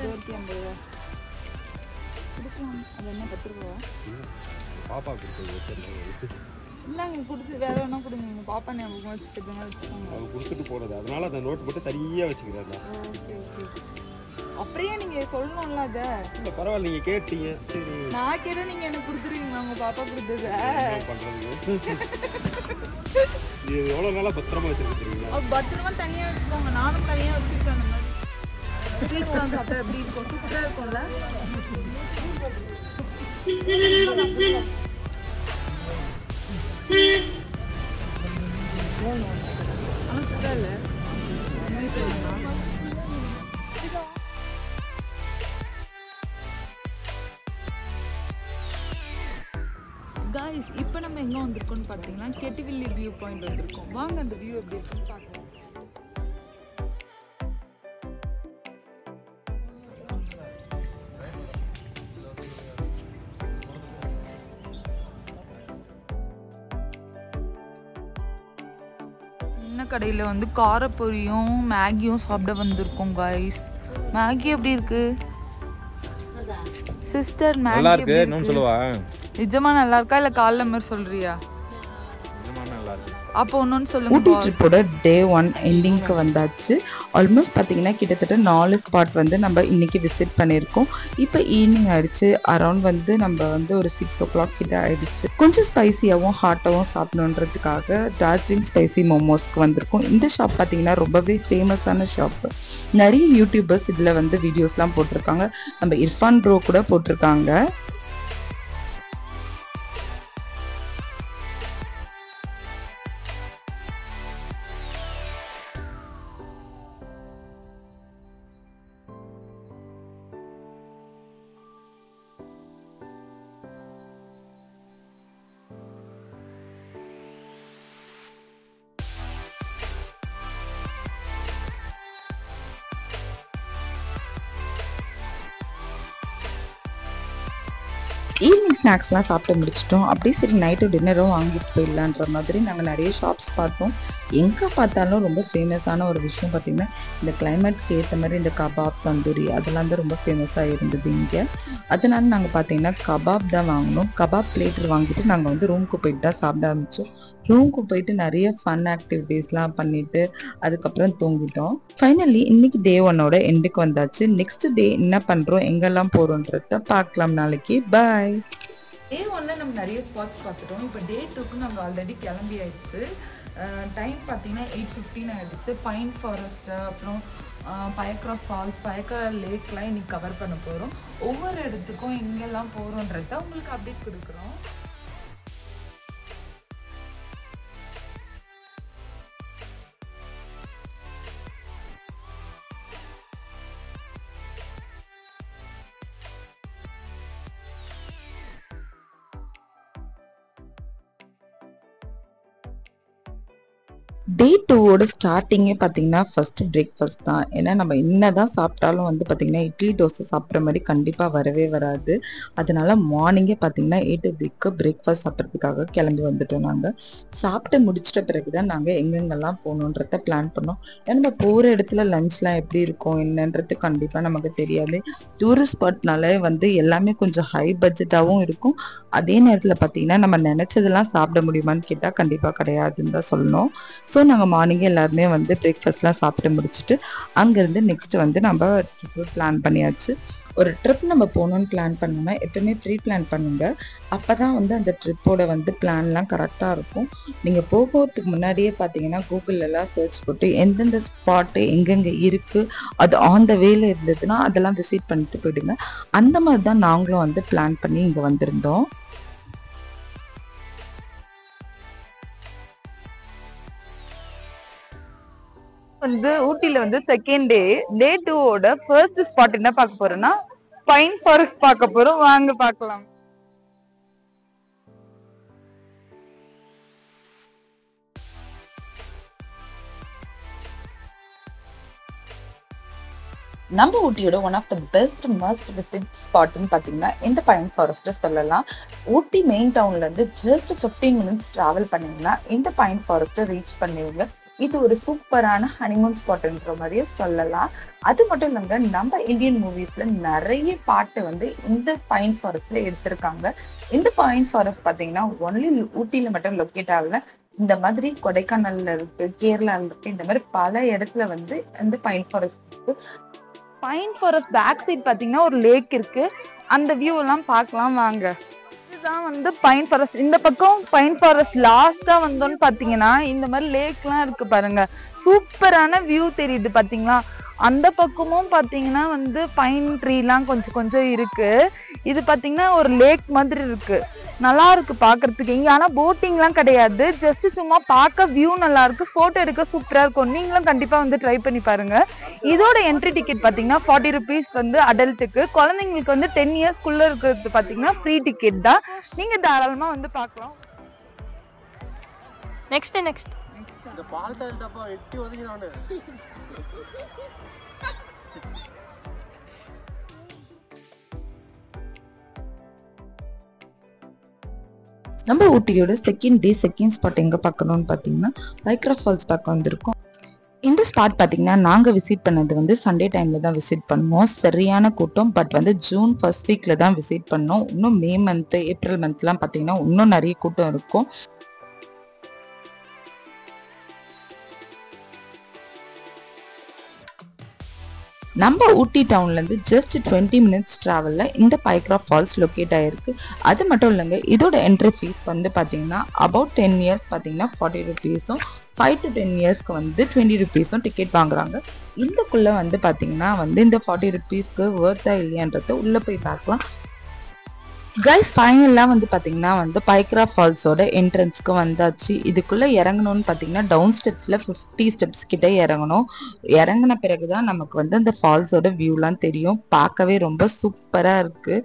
250 கொடுக்கலாம். அது என்ன 10 ரூபா? பாப்பா கொடுத்தது வச்சிருந்தாங்க. இல்லைங்க கொடுத்து வேற வேணா கொடுங்க. உங்கள் பாப்பா ஞாபகம் வச்சுக்கிறதுனா வச்சுக்கோங்க. அவங்க கொடுத்துட்டு போனது, அதனால அந்த நோட் மட்டும் தனியாக வச்சுக்கிறாங்க. Okay okay. அப்படியே நீங்கள் சொல்லணும்ல அதை. இல்லை பரவாயில்ல, நீங்கள் கேட்டீங்க. சரி நான் கேட்டால் நீங்கள் எனக்கு கொடுத்துருவீங்களா உங்கள் பாப்பா கொடுத்தது? பண்ணுறது இது எவ்வளோ நாளாக பத்திரமா வச்சுருக்கீங்களா? பத்திரமா தனியாக வச்சுக்கோங்க. நானும் தனியாக வச்சுருக்கேன். அந்த மாதிரி ஸ்வீட்லாம் சாப்பிட்டா எப்படி இருக்கும்? சூப்பராக இருக்கும்ல. ஆனால் சூப்பராக இல்லை. காய்ஸ் இப்போ நம்ம எங்கே வந்திருக்கோம்னு பார்த்தீங்கன்னா கெட்டிவில்லி வியூ பாயிண்ட் வந்திருக்கோம். வாங்க அந்த வியூ எப்படி இருக்குன்னு பார்க்கலாம். சின்ன கடையில் வந்து காரப்பொரியும் மேகியும் சாப்பிட வந்திருக்கோம் காய்ஸ். மேகி எப்படி இருக்கு சிஸ்டர்? மேகி நல்லா இருக்கு. இன்னும் சொல்லுவா, நிஜமா நல்லா இருக்கா இல்லை காலைல மாதிரி சொல்றியா? நல்லா இருக்கு. அப்போ ஒன்னொன்னு சொல்லுங்க. ஊட்டி ட்ரிப்போட டே 1 எண்டிங்க்கு வந்தாச்சு. ஆல்மோஸ்ட் பார்த்தீங்கன்னா கிட்டத்தட்ட 4 ஸ்பாட் வந்து நம்ம இன்னைக்கு விசிட் பண்ணியிருக்கோம். இப்போ ஈவினிங் ஆயிடுச்சு. அரௌண்ட் வந்து நம்ம வந்து ஒரு 6 o'clock கிட்ட ஆயிடுச்சு. கொஞ்சம் ஸ்பைசியாகவும் ஹாட்டாகவும் சாப்பிடணுன்றதுக்காக டார்ஜிலிங் ஸ்பைசி மோமோஸ்க்கு வந்திருக்கோம். இந்த ஷாப் பார்த்தீங்கன்னா ரொம்பவே ஃபேமஸான ஷாப். நிறைய யூடியூபர்ஸ் இதில் வந்து வீடியோஸ்லாம் போட்டிருக்காங்க. நம்ம இர்ஃபான் ப்ரோ கூட போட்டிருக்காங்க. ஈவினிங் ஸ்நாக்ஸ்லாம் சாப்பிட்டு முடிச்சிட்டோம். அப்படியே சரி நைட்டு டின்னரும் வாங்கிட்டு போயிடலான்ற மாதிரி நாங்கள் நிறைய ஷாப்ஸ் பார்த்தோம். எங்கே பார்த்தாலும் ரொம்ப ஃபேமஸான ஒரு விஷயம் பார்த்திங்கன்னா இந்த கிளைமேட்க்கு ஏற்ற மாதிரி இந்த கபாப், தந்தூரி அதெல்லாம் தான் ரொம்ப ஃபேமஸாக இருந்தது இங்கே. அதனால நாங்கள் பார்த்தீங்கன்னா கபாப் தான் வாங்கினோம். கபாப் பிளேட்டர் வாங்கிட்டு நாங்கள் வந்து ரூமுக்கு போயிட்டு தான் சாப்பிட ஆரம்பித்தோம். ரூமுக்கு போயிட்டு நிறைய ஃபன் ஆக்டிவிட்டீஸ்லாம் பண்ணிவிட்டு அதுக்கப்புறம் தூங்கிட்டோம். ஃபைனலி இன்னைக்கு டே 1ஓட எண்டுக்கு வந்தாச்சு. நெக்ஸ்ட் டே என்ன பண்ணுறோம், எங்கெல்லாம் போகிறோன்றத பார்க்கலாம் நாளைக்கு. பாய். டே 1ல் நம்ம நிறைய ஸ்பாட்ஸ் பார்த்துட்டோம். இப்போ டே 2க்கு நாங்கள் ஆல்ரெடி கிளம்பி ஆயிடுச்சு. டைம் பார்த்தீங்கன்னா 8:15 ஆகிடுச்சு. பைன் ஃபாரஸ்ட்டு, அப்புறம் பயக்ரா ஃபால்ஸ், பயக்ரா லேக்லாம் இன்னைக்கு கவர் பண்ண போகிறோம். ஒவ்வொரு இடத்துக்கும் எங்கெல்லாம் போகிறோன்றத உங்களுக்கு அப்டேட் கொடுக்குறோம். டே 2ஓட ஸ்டார்டிங்கே பார்த்தீங்கன்னா ஃபஸ்ட்டு பிரேக்ஃபாஸ்ட் தான். ஏன்னா நம்ம என்ன தான் சாப்பிட்டாலும் வந்து பார்த்திங்கன்னா இட்லி தோசை சாப்பிட்ற மாதிரி கண்டிப்பாக வரவே வராது. அதனால மார்னிங்கே பார்த்திங்கன்னா 8 o'clock பிரேக்ஃபாஸ்ட் சாப்பிட்றதுக்காக கிளம்பி வந்துட்டோம். நாங்கள் சாப்பிட்டு முடிச்சிட்ட பிறகு தான் நாங்கள் எங்கெங்கெல்லாம் போகணுன்றத பிளான் பண்ணோம். ஏன்னா நம்ம போகிற இடத்துல லஞ்ச்லாம் எப்படி இருக்கும் என்னன்றது கண்டிப்பாக நமக்கு தெரியாது. டூரிஸ்ட் ஸ்பாட்னாலே வந்து எல்லாமே கொஞ்சம் ஹை பட்ஜெட்டாகவும் இருக்கும். அதே நேரத்தில் பார்த்திங்கன்னா நம்ம நினச்சதெல்லாம் சாப்பிட முடியுமான்னு கேட்டால் கண்டிப்பாக கிடையாதுன்னு தான் சொல்லணும். ஸோ நாங்கள் மார்னிங்கே எல்லாருமே வந்து பிரேக்ஃபாஸ்ட்லாம் சாப்பிட்டு முடிச்சுட்டு அங்கேருந்து நெக்ஸ்ட் வந்து நம்ம ட்ரிப்பு பிளான் பண்ணியாச்சு. ஒரு ட்ரிப் நம்ம போகணுன்னு பிளான் பண்ணோம்னா எப்பவுமே ப்ரீ பிளான் பண்ணுங்க. அப்போ தான் வந்து அந்த ட்ரிப்போட வந்து பிளான்லாம் கரெக்டாக இருக்கும். நீங்கள் போகிறதுக்கு முன்னாடியே பார்த்தீங்கன்னா கூகுளெல்லாம் சர்ச் போட்டு எந்தெந்த ஸ்பாட்டு எங்கெங்கே இருக்குது அது ஆன் த வேல இருந்ததுன்னா அதெல்லாம் விசிட் பண்ணிட்டு போயிடுங்க. அந்த மாதிரி தான் நாங்களும் வந்து பிளான் பண்ணி இங்கே வந்திருந்தோம். வந்து ஊட்டில வந்து செகண்ட் டே 2ஓட ஃபர்ஸ்ட் ஸ்பாட் என்ன பார்க்க போறோம்னா பைன் ஃபாரஸ்ட் பார்க்க போறோம். வாங்க பார்க்கலாம். நம்ம ஊட்டியோட one of the best must visit ஸ்பாட்னு பார்த்தீங்கன்னா இந்த பைன் ஃபாரஸ்ட்டை சொல்லலாம். ஊட்டி மெயின் டவுன்லேருந்து ஜஸ்ட் 15 minutes ட்ராவல் பண்ணிங்கன்னா இந்த பைன் ஃபாரஸ்ட்டை ரீச் பண்ணுவீங்க. இது ஒரு சூப்பரான ஹனிமூன் ஸ்பாட்ன்ற மாதிரியே சொல்லலாம். அது மட்டும் இல்லைங்க, நம்ம இந்தியன் மூவிஸ்ல நிறைய பாட்டு வந்து இந்த பைன் ஃபாரஸ்ட்ல எடுத்திருக்காங்க. இந்த பைன் ஃபாரஸ்ட் பாத்தீங்கன்னா ஒன்லி ஊட்டியில மட்டும் லொக்கேட் ஆகல, இந்த மாதிரி கொடைக்கானல்ல இருக்கு, கேரளால இருக்கு, இந்த மாதிரி பல இடத்துல வந்து இந்த பைன் ஃபாரஸ்ட் இருக்கு. பைன் ஃபாரஸ்ட் பேக் சைட் பாத்தீங்கன்னா ஒரு லேக் இருக்கு, அந்த வியூ எல்லாம் பார்க்கலாம் வாங்க. இதுதான் வந்து பைன் ஃபாரஸ்ட். இந்த பக்கம் பைன் ஃபாரஸ்ட் லாஸ்டா வந்தோன்னு பாத்தீங்கன்னா இந்த மாதிரி லேக்லாம் இருக்கு பாருங்க, சூப்பரான வியூ தெரியுது பாத்தீங்களா. அந்த பக்கமும் பாத்தீங்கன்னா வந்து பைன் ட்ரீலாம் கொஞ்சம் கொஞ்சம் இருக்கு. இது பாத்தீங்கன்னா ஒரு லேக் மாதிரி இருக்கு, நல்லா இருக்கு பாக்குறதுக்கு. இங்க ஆனா போட்டிங்லாம் கிடையாது, ஜஸ்ட் சும்மா பார்க்க வியூ நல்லா இருக்கு, போட்டோ எடுக்க சூப்பரா இருக்கும். நீங்களும் கண்டிப்பா வந்து ட்ரை பண்ணி பாருங்க. இதோட என்ட்ரி டிக்கெட் பாத்தீங்கன்னா 40 rupees வந்து அடல்ட்டுக்கு, குழந்தைங்களுக்கு வந்து 10 yearsக்குள்ள இருக்கிறது பாத்தீங்கன்னா ஃப்ரீ டிக்கெட் தான். நீங்க தாராளமா வந்து பார்க்கலாம். நெக்ஸ்ட் இந்த பால் டாயில் டப்பா எட்டி ஒதுங்கினானே. நம்ம ஊட்டியோட செகண்ட் ஸ்பாட் எங்க பார்க்கணும்னு பார்த்தீங்கன்னா பைக்ரா ஃபால்ஸ் பார்க்க வந்திருக்கோம். இந்த ஸ்பாட் பார்த்தீங்கன்னா நாங்கள் விசிட் பண்ணது வந்து சண்டே டைம்ல தான் விசிட் பண்ணுவோம். சரியான கூட்டம். பட் வந்து ஜூன் ஃபர்ஸ்ட் வீக்ல தான் விசிட் பண்ணோம். இன்னும் மே மந்த் ஏப்ரல் மந்த்லாம் பார்த்தீங்கன்னா இன்னும் நிறைய கூட்டம் இருக்கும். நம்ம ஊட்டி டவுன்ல இருந்து ஜஸ்ட் 20 minutes டிராவல்ல இந்த பைக்ரா ஃபால்ஸ் லொக்கேட் ஆயிருக்கு. அது மட்டும் இல்லைங்க, இதோட என்ட்ரி ஃபீஸ் வந்து பாத்தீங்கன்னா அபவுட் 10 years பாத்தீங்கன்னா 40 rupeesம், 5 to 10 yearsக்கு வந்து 20 rupeesம் டிக்கெட் வாங்குறாங்க. இதுக்குள்ள வந்து பாத்தீங்கன்னா வந்து இந்த 40 rupeesக்கு வர்த்தா இல்லையான்றத உள்ள போய் பார்க்கலாம். கைஸ் ஃபைனலாக வந்து பார்த்தீங்கன்னா வந்து பைக்ரா ஃபால்ஸோட என்ட்ரன்ஸ்க்கு வந்தாச்சு. இதுக்குள்ளே இறங்கணும்னு பார்த்தீங்கன்னா டவுன் ஸ்டெப்ஸில் 50 steps கிட்டே இறங்கணும். இறங்கின பிறகு தான் நமக்கு வந்து அந்த ஃபால்ஸோட வியூலாம் தெரியும். பார்க்கவே ரொம்ப சூப்பராக இருக்குது.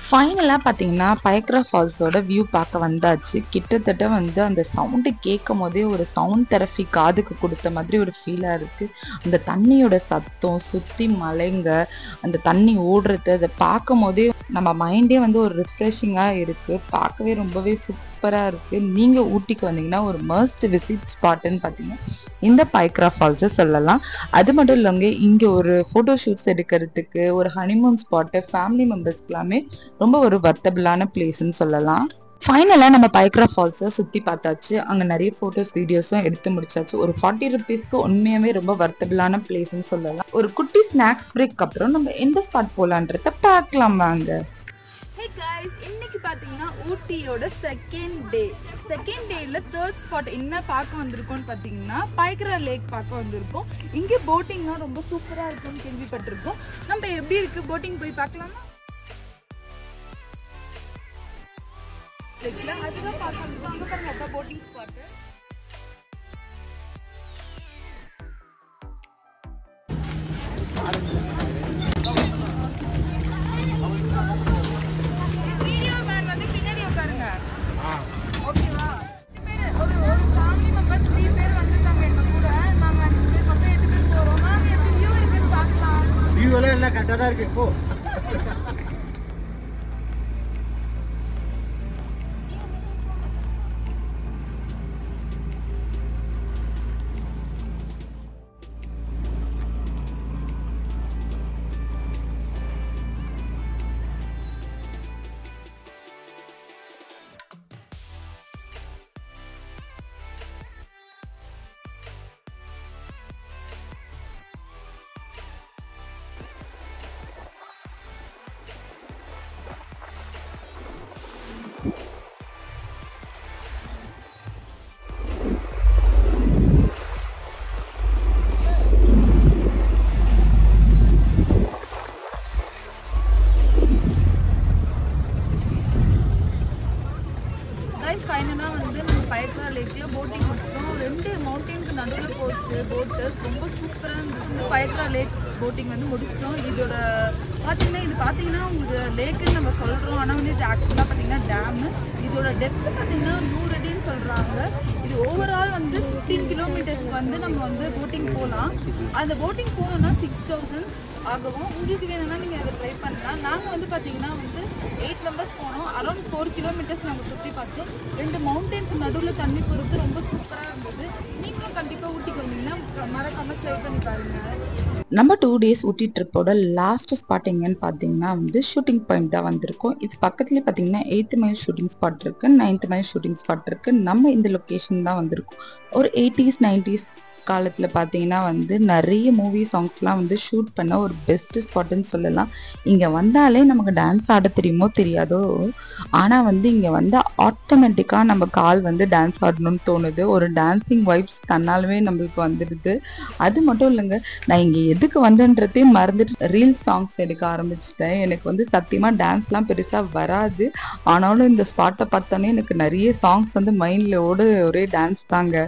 ஃபைனலாக பார்த்தீங்கன்னா பைக்ரா ஃபால்ஸோட வியூ பார்க்க வந்தாச்சு. கிட்டத்தட்ட வந்து அந்த சவுண்டு கேட்கும் போதே ஒரு சவுண்ட் தெரப்பி காதுக்கு கொடுத்த மாதிரி ஒரு ஃபீலாக இருக்குது. அந்த தண்ணியோட சத்தம், சுற்றி மலைங்க, அந்த தண்ணி ஓடுறது, அதை பார்க்கும் போதே நம்ம மைண்டே வந்து ஒரு ரிஃப்ரெஷிங்காக இருக்குது. பார்க்கவே ரொம்பவே சூப்பராக இருக்குது. நீங்கள் ஊட்டிக்கு வந்தீங்கன்னா ஒரு மஸ்ட் விசிட் ஸ்பாட்டுன்னு பார்த்தீங்கன்னா இந்த பைக்ரா ஃபால்ஸை சொல்லலாம். அது மட்டும் இல்லைங்க, இங்கே ஒரு ஃபோட்டோ ஷூட்ஸ் எடுக்கிறதுக்கு, ஒரு ஹனிமூன் ஸ்பாட்டு, ஃபேமிலி மெம்பர்ஸ்க்கு எல்லாமே ரொம்ப ஒரு வர்த்தபிளான பிளேஸ்ன்னு சொல்லலாம். ஃபைனலாக நம்ம பைக்ரா ஃபால்ஸை சுற்றி பார்த்தாச்சு. அங்கே நிறைய ஃபோட்டோஸ் வீடியோஸும் எடுத்து முடிச்சாச்சு. ஒரு 40 rupeesக்கு உண்மையாகவே ரொம்ப வர்த்தபிளான பிளேஸ்ன்னு சொல்லலாம். ஒரு குட்டி ஸ்நாக்ஸ் பிரேக் அப்புறம் நம்ம எந்த ஸ்பாட் போகலான்றத பார்க்கலாம் வாங்க. Hey guys, இன்னைக்கு பாத்தீங்கன்னா ஊட்டியோட செகண்ட் டேல தேர்ட் ஸ்பாட் என்ன பார்க்க வந்திருக்கோம்னு பாத்தீங்கன்னா பைக்ரா லேக் பார்க்க வந்திருக்கோம். இங்கே போட்டிங்லாம் ரொம்ப சூப்பரா இருக்கும்னு கேள்விப்பட்டிருக்கோம். நம்ம எப்படி இருக்கு போட்டிங் போய் பார்க்கலாமா? அதுதான் பார்க்க வந்திருக்கோம். அங்க பாருங்க, அதான் போட்டிங் ஸ்பாட். ஓகேவா? ஒரு ஃபேமிலி மெம்பர் 3 பேர் வந்துட்டாங்க எங்க கூட. நாங்க 5 பேர் மொத்தம் 8 பேர் போறோம். நாங்க எப்படி வியூ இருக்குன்னு பார்க்கலாம். வியூ எல்லாம் கரெக்டா தான் இருக்கு. இப்போ ஃபைனலாக வந்து நம்ம பைக்ரா லேக்கில் போட்டிங் முடிச்சிட்டோம். 2 மவுண்டெயினுக்கு நடுவில் போச்சு போட்டு, ரொம்ப சூப்பராக இருந்துச்சு. பைக்ரா லேக் போட்டிங் வந்து முடிச்சிட்டோம். இதோட பார்த்தீங்கன்னா உங்களுக்கு லேக்குன்னு நம்ம சொல்கிறோம், ஆனால் வந்து இது ஆக்சுவலாக பார்த்தீங்கன்னா டேமு. இதோட டெப்த்து பார்த்தீங்கன்னா 100 அடின்னு சொல்கிறாங்க. இது ஓவரால் வந்து 15 கிலோமீட்டர்ஸ்க்கு வந்து நம்ம வந்து போட்டிங் போகலாம். அந்த போட்டிங் போகணுன்னா 6000 ஆகவும். உங்களுக்கு வேணும்னா நீங்கள் அதை ட்ரை பண்ணலாம். நாங்கள் வந்து பார்த்தீங்கன்னா வந்து 8 மெம்பர்ஸ் போனோம். அரௌண்ட் 4 கிலோமீட்டர்ஸ் நாங்கள் சுற்றி பார்த்தோம். 2 மவுண்டன்ஸ் நடுவில் தண்ணி போகிறது ரொம்ப சூப்பராக இருந்தது. நீங்களும் கண்டிப்பாக ஊட்டிக்கு வந்தீங்கன்னா மறக்காமல் ட்ரை பண்ணி பாருங்கள். நம்ம 2 days ஊட்டி ட்ரிப்போட லாஸ்ட் ஸ்பாட் எங்கன்னு பார்த்தீங்கன்னா வந்து ஷூட்டிங் பாயிண்ட் தான் வந்திருக்கோம். இது பக்கத்துலேயே பார்த்தீங்கன்னா 8th மைல் ஷூட்டிங் ஸ்பாட் இருக்குது, 9th மைல் ஷூட்டிங் ஸ்பாட் இருக்குது. நம்ம இந்த லொக்கேஷன் தான் வந்திருக்கோம். ஒரு 80s 90s காலத்தில் பார்த்தீங்கன்னா வந்து நிறைய மூவி சாங்ஸ்லாம் வந்து ஷூட் பண்ண ஒரு பெஸ்ட் ஸ்பாட்டுன்னு சொல்லலாம். இங்கே வந்தாலே நமக்கு டான்ஸ் ஆட தெரியுமோ தெரியாதோ, ஆனால் வந்து இங்கே வந்து ஆட்டோமேட்டிக்காக நம்ம கால் வந்து டான்ஸ் ஆடணும்னு தோணுது. ஒரு டான்ஸிங் வைப்ஸ் தன்னாலுமே நம்மளுக்கு வந்துடுது. அது மட்டும் இல்லைங்க, நான் இங்கே எதுக்கு வந்தேன்றதே மறந்துட்டு ரீல்ஸ் சாங்ஸ் எடுக்க ஆரம்பிச்சிட்டேன். எனக்கு வந்து சத்தியமாக டான்ஸ்லாம் பெருசாக வராது. ஆனாலும் இந்த ஸ்பாட்டை பார்த்தோன்னே எனக்கு நிறைய சாங்ஸ் வந்து மைண்டில் ஒரே டான்ஸ் தாங்க.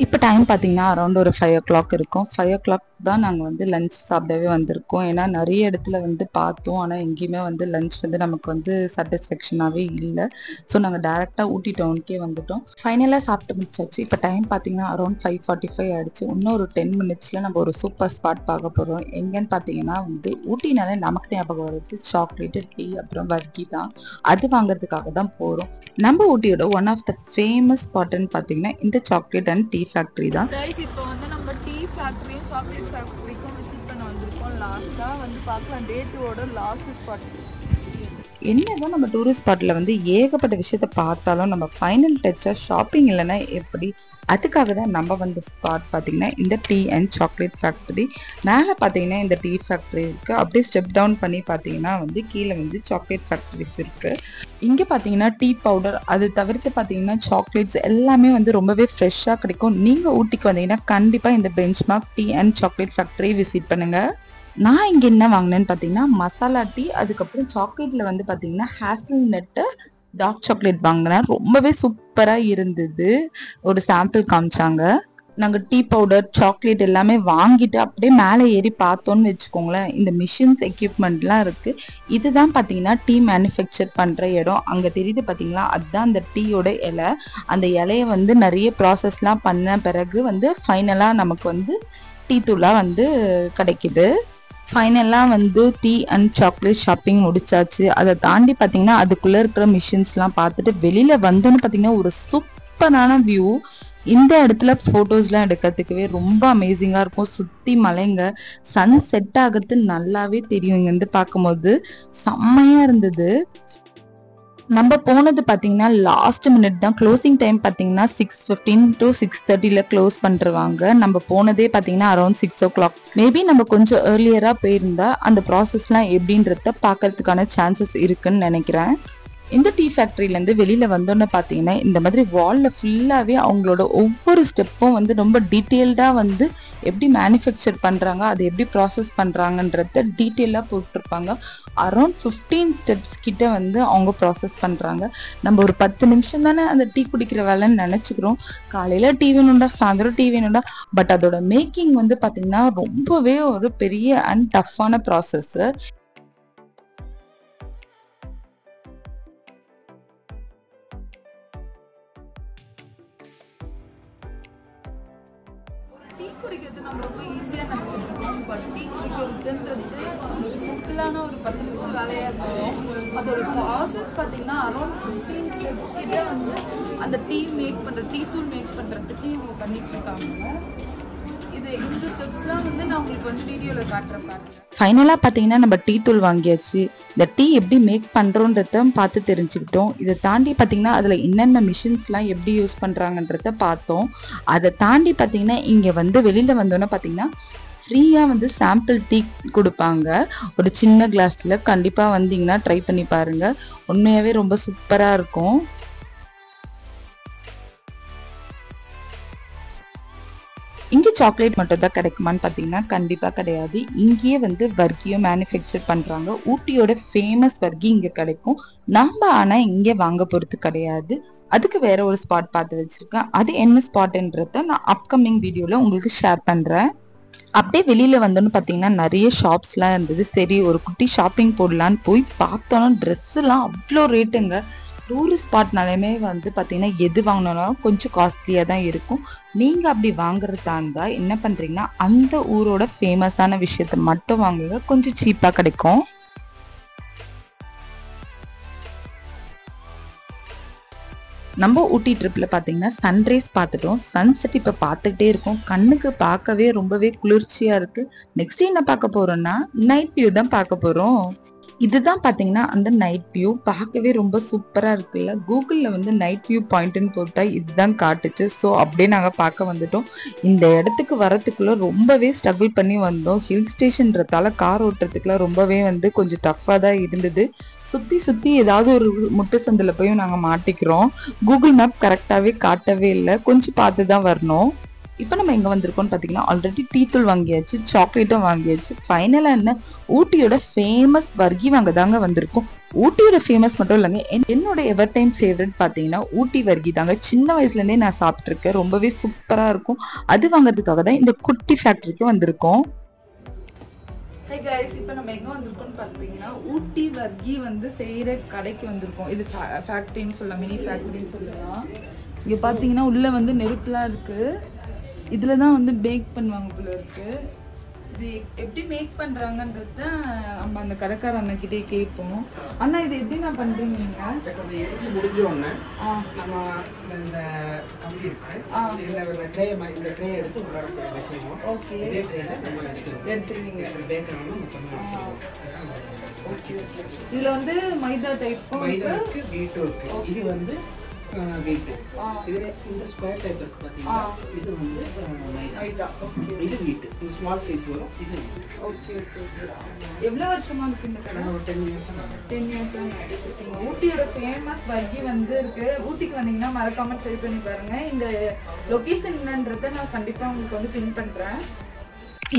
இப்போ டைம் பார்த்தீங்கன்னா அரௌண்ட் ஒரு 5 o'clock இருக்கும். 5 o'clock தான் நாங்கள் வந்து லஞ்ச் சாப்பிடவே வந்திருக்கோம். ஏன்னா நிறைய இடத்துல வந்து பார்த்தோம், ஆனால் எங்கேயுமே வந்து லஞ்ச் வந்து நமக்கு வந்து சாட்டிஸ்ஃபேக்ஷனாகவே இல்லை. ஸோ நாங்கள் டேரெக்டாக ஊட்டி டவுனுக்கே வந்துட்டோம். ஃபைனலாக சாப்பிட்டு முடிச்சாச்சு. இப்போ டைம் பார்த்தீங்கன்னா அரௌண்ட் 5:45 ஆகிடுச்சு. இன்னும் ஒரு 10 minutes நம்ம ஒரு சூப்பர் ஸ்பாட் பார்க்க போகிறோம். எங்கன்னு பார்த்தீங்கன்னா வந்து ஊட்டினாலே நமக்கு ஞாபகம் வருது சாக்லேட்டு, டீ, அப்புறம் வர்க்கி தான். அது வாங்குறதுக்காக தான் போகிறோம். நம்ம ஊட்டியோட ஒன் ஆஃப் த ஃபேமஸ் ஸ்பாட்டுன்னு பார்த்தீங்கன்னா இந்த சாக்லேட் அண்ட் டீ ஃபேக்ட்ரி தான். இப்போ வந்து நம்ம டீ ஃபேக்ட்ரியும் சாக்லேட் ஃபேக்ட்ரிக்கும் விசிட் பண்ண வந்திருக்கோம். லாஸ்ட்டாக வந்து பார்க்கலாம் டே 2ஓட லாஸ்ட் ஸ்பாட். என்னதான் நம்ம டூரிஸ்ட் ஸ்பாட்டில் வந்து ஏகப்பட்ட விஷயத்த பார்த்தாலும் நம்ம ஃபைனல் டச்சாக ஷாப்பிங் இல்லைன்னா எப்படி? அதுக்காக தான் நம்ம வந்து ஸ்பாட் பார்த்தீங்கன்னா இந்த டீ அண்ட் சாக்லேட் ஃபேக்ட்ரி. மேலே பார்த்தீங்கன்னா இந்த டீ ஃபேக்ட்ரி இருக்குது. அப்படியே ஸ்டெப் டவுன் பண்ணி பார்த்தீங்கன்னா வந்து கீழே வந்து சாக்லேட் ஃபேக்ட்ரிஸ் இருக்குது. இங்கே பார்த்தீங்கன்னா டீ பவுடர், அது தவிர்த்து பார்த்தீங்கன்னா சாக்லேட்ஸ் எல்லாமே வந்து ரொம்பவே ஃப்ரெஷ்ஷாக கிடைக்கும். நீங்கள் ஊட்டிக்கு வந்தீங்கன்னா கண்டிப்பாக இந்த benchmark tea and chocolate factory visit பண்ணுங்கள். நான் இங்கே என்ன வாங்கினேன்னு பார்த்தீங்கன்னா மசாலா டீ, அதுக்கப்புறம் சாக்லேட்டில் வந்து பார்த்தீங்கன்னா ஹேசல்நட்டு டார்க் சாக்லேட் வாங்கினேன். ரொம்பவே சூப்பராக இருந்தது. ஒரு சாம்பிள் காமிச்சாங்க. நாங்கள் டீ பவுடர், சாக்லேட் எல்லாமே வாங்கிட்டு அப்படியே மேலே ஏறி பார்த்தோன்னு வச்சுக்கோங்களேன், இந்த மிஷின்ஸ் எக்யூப்மெண்ட்லாம் இருக்குது. இதுதான் பார்த்தீங்கன்னா டீ மேனுஃபேக்சர் பண்ணுற இடம். அங்கே தெரியுது பார்த்தீங்களா, அதுதான் அந்த டீயோட இலை. அந்த இலையை வந்து நிறைய ப்ராசஸ்லாம் பண்ண பிறகு வந்து ஃபைனலாக நமக்கு வந்து டீ தூளாக வந்து கிடைக்குது. ஃபைனலாக வந்து டீ அண்ட் சாக்லேட் ஷாப்பிங் முடிச்சாச்சு. அதை தாண்டி பார்த்தீங்கன்னா அதுக்குள்ளே இருக்கிற மிஷின்ஸ்லாம் பார்த்துட்டு வெளியில் வந்தோன்னு பார்த்தீங்கன்னா ஒரு சூப்பரான வியூ. இந்த இடத்துல ஃபோட்டோஸ்லாம் எடுக்கிறதுக்கவே ரொம்ப அமேசிங்காக இருக்கும். சுற்றி மலைங்க, சன் செட் ஆகிறது நல்லாவே தெரியும். இங்கேருந்து பார்க்கும்போது செம்மையாக இருந்தது. நம்ம போனது பார்த்தீங்கன்னா லாஸ்ட் மினிட் தான். க்ளோசிங் டைம் பார்த்தீங்கன்னா 6:15 to 6:30 க்ளோஸ் பண்ணிருவாங்க. நம்ம போனதே பார்த்தீங்கன்னா அரௌண்ட் 6 o'clock. மேபி நம்ம கொஞ்சம் ஏர்லியராக போயிருந்தா அந்த ப்ராசஸ்லாம் எப்படின்றத பார்க்கறதுக்கான சான்சஸ் இருக்குன்னு நினைக்கிறேன். இந்த டீ ஃபேக்ட்ரியிலேருந்து வெளியில் வந்தோன்னு பார்த்தீங்கன்னா இந்த மாதிரி வாலில் ஃபுல்லாகவே அவங்களோட ஒவ்வொரு ஸ்டெப்பும் வந்து ரொம்ப டீட்டெயில்டாக வந்து எப்படி மேனுஃபேக்சர் பண்ணுறாங்க, அது எப்படி ப்ராசஸ் பண்ணுறாங்கன்றத டீட்டெயிலாக போட்டிருப்பாங்க. அரௌண்ட் 15 steps கிட்ட வந்து அவங்க ப்ராசஸ் பண்ணுறாங்க. நம்ம ஒரு 10 நிமிஷம் தானே அந்த டீ குடிக்கிற வேலைன்னு நினச்சிக்கிறோம். காலையில் டீ வேணும்டா, சாயந்தரம் டீ வேணும்டா. பட் அதோட மேக்கிங் வந்து பார்த்திங்கன்னா ரொம்பவே ஒரு பெரிய அண்ட் டஃப்பான ப்ராசஸ்ஸு. டீ குடிக்கிறது நம்ம ரொம்ப ஈஸியாக நினச்சிருக்கோம். பட் டீ குடிக்கிறதுன்றது ஒரு சிம்பிளான ஒரு 10 நிமிஷம் வேலையாக இருக்கும். அதோட ப்ராசஸ் பார்த்தீங்கன்னா அரௌண்ட் 15 steps கிட்ட வந்து அந்த டீ தூள் மேக் பண்ணுறதுக்கு இவங்க பண்ணிட்டு இருக்காங்க. இந்த ஸ்டெப்ஸ்லாம் வந்து நான் உங்களுக்கு வந்து வீடியோவில் காட்டுறேன் பாருங்க. ஃபைனலாக பார்த்தீங்கன்னா நம்ம டீ தூள் வாங்கியாச்சு. இந்த டீ எப்படி மேக் பண்ணுறோன்றத பார்த்து தெரிஞ்சுக்கிட்டோம். இதை தாண்டி பார்த்தீங்கன்னா அதில் என்னென்ன மிஷின்ஸ்லாம் எப்படி யூஸ் பண்ணுறாங்கன்றத பார்த்தோம். அதை தாண்டி பார்த்தீங்கன்னா இங்கே வந்து வெளியில் வந்தோன்னே பார்த்தீங்கன்னா ஃப்ரீயாக வந்து சாம்பிள் டீ கொடுப்பாங்க ஒரு சின்ன கிளாஸில். கண்டிப்பாக வந்தீங்கன்னா ட்ரை பண்ணி பாருங்கள். உண்மையாகவே ரொம்ப சூப்பராக இருக்கும். இங்கே சாக்லேட் மட்டும் தான் கிடைக்குமான்னு பார்த்தீங்கன்னா கண்டிப்பாக கிடையாது. இங்கேயே வந்து வர்க்கியும் மேனுஃபேக்சர் பண்ணுறாங்க. ஊட்டியோட ஃபேமஸ் வர்க்கி இங்கே கிடைக்கும். நம்ம ஆனால் இங்கே வாங்க போகிறது கிடையாது. அதுக்கு வேற ஒரு ஸ்பாட் பார்த்து வச்சுருக்கேன். அது என்ன ஸ்பாட்டுன்றத நான் அப்கமிங் வீடியோவில் உங்களுக்கு ஷேர் பண்ணுறேன். அப்படியே வெளியில் வந்தோன்னு பார்த்தீங்கன்னா நிறைய ஷாப்ஸ்லாம் இருந்தது. சரி ஒரு குட்டி ஷாப்பிங் போடலான்னு போய் பார்த்தோன்னா ட்ரெஸ்ஸெல்லாம் அவ்வளோ ரேட்டுங்க. டூரிஸ்ட் ஸ்பாட்னாலுமே வந்து பார்த்தீங்கன்னா எது வாங்கினாலும் கொஞ்சம் காஸ்ட்லியாக தான் இருக்கும். நீங்கள் அப்படி வாங்குறதா இருந்தால் என்ன பண்ணுறீங்கன்னா அந்த ஊரோட ஃபேமஸான விஷயத்த மட்டும் வாங்குங்க, கொஞ்சம் சீப்பாக கிடைக்கும். நம்ம ஊட்டி ட்ரிப்பில் பார்த்தீங்கன்னா சன்ரைஸ் பார்த்துட்டோம், சன்செட் இப்போ பார்த்துக்கிட்டே இருக்கோம். கண்ணுக்கு பார்க்கவே ரொம்பவே குளிர்ச்சியாக இருக்குது. நெக்ஸ்ட் என்ன பார்க்க போகிறோம்னா நைட் வியூ தான் பார்க்க போகிறோம். இதுதான் பார்த்தீங்கன்னா அந்த நைட் வியூ பார்க்கவே ரொம்ப சூப்பராக இருக்குல்ல. கூகுளில் வந்து நைட் வியூ பாயிண்ட்டுன்னு போட்டால் இதுதான் காட்டுச்சு. ஸோ அப்படியே நாங்கள் பார்க்க வந்துட்டோம். இந்த இடத்துக்கு வரத்துக்குள்ளே ரொம்பவே ஸ்ட்ரகிள் பண்ணி வந்தோம். ஹில் ஸ்டேஷன்றதால கார் ஓட்டுறதுக்குலாம் ரொம்பவே வந்து கொஞ்சம் டஃப்பாக தான் இருந்தது. சுற்றி ஏதாவது ஒரு முட்டு சந்தில் போய் நாங்கள் மாட்டிக்கிறோம். கூகுள் மேப் கரெக்டாகவே காட்டவே இல்லை, கொஞ்சம் பார்த்து தான் வரணும். இப்போ நம்ம எங்கே வந்திருக்கோம்னு பார்த்தீங்கன்னா ஆல்ரெடி டீ தூள் வாங்கியாச்சு, சாக்லேட்டும் வாங்கியாச்சு. ஃபைனலாக என்ன ஊட்டியோட ஃபேமஸ் வர்கி வாங்க தாங்க வந்திருக்கோம். ஊட்டியோட ஃபேமஸ் மட்டும் இல்லைங்க, என்னோட எவர் டைம் ஃபேவரட் பார்த்தீங்கன்னா ஊட்டி வர்கி தாங்க. சின்ன வயசுலேருந்தே நான் சாப்பிட்ருக்கேன், ரொம்பவே சூப்பராக இருக்கும். அது வாங்குறதுக்காக தான் இந்த குட்டி ஃபேக்ட்ரிக்கு வந்திருக்கோம். ஹே கைஸ், இப்போ நம்ம எங்கே வந்திருக்கோம்னு பார்த்தீங்கன்னா ஊட்டி வர்கி வந்து செய்கிற கடைக்கு வந்திருக்கோம். இது ஃபேக்ட்ரின்னு சொல்லலாம், மினி ஃபேக்ட்ரின்னு சொல்லலாம். இங்கே பார்த்தீங்கன்னா உள்ளே வந்து நெருப்புலாம் இருக்குது. இதில் தான் வந்து பேக் பண்ணுவாங்க போல இருக்குது. இது எப்படி மேக் பண்ணுறாங்கன்றது தான் நம்ம அந்த கடைக்கார அண்ணக்கிட்டே கேட்போம். அண்ணா இது எப்படி நான் பண்ணுறீங்க நீங்கள்? எரிச்சு முடிஞ்ச உடனே நம்ம இந்த கம்பி இருக்கு, இதில் ட்ரே, இந்த ட்ரே எடுத்து உள்ள வச்சுருவோம். ஓகே, இதே ட்ரேல நம்ம எடுத்துருவீங்க. பேக்கணும். ஓகே, இதில் வந்து மைதா டைப்பும் மைதா இருக்கு, வீட்டும் இருக்கு. இது வந்து வீட்டு, இது இந்த ஸ்கொயர் டைப் இருக்கு பார்த்தீங்கன்னா, இது வந்து மைதா. இது வீட்டு, இது ஸ்மால் சைஸ் வரும். இது ஓகே ஓகே. எவ்வளோ வருஷமா இருக்கு இந்த கடை? ஒரு 10 years. 10 years இருக்கீங்க. ஊட்டியோட ஃபேமஸ் வர்கி வந்து இருக்கு. ஊட்டிக்கு வந்தீங்கன்னா மறக்காம ட்ரை பண்ணி பாருங்க. இந்த லொகேஷன் என்னன்றதை நான் கண்டிப்பாக உங்களுக்கு வந்து பின் பண்ணுறேன்.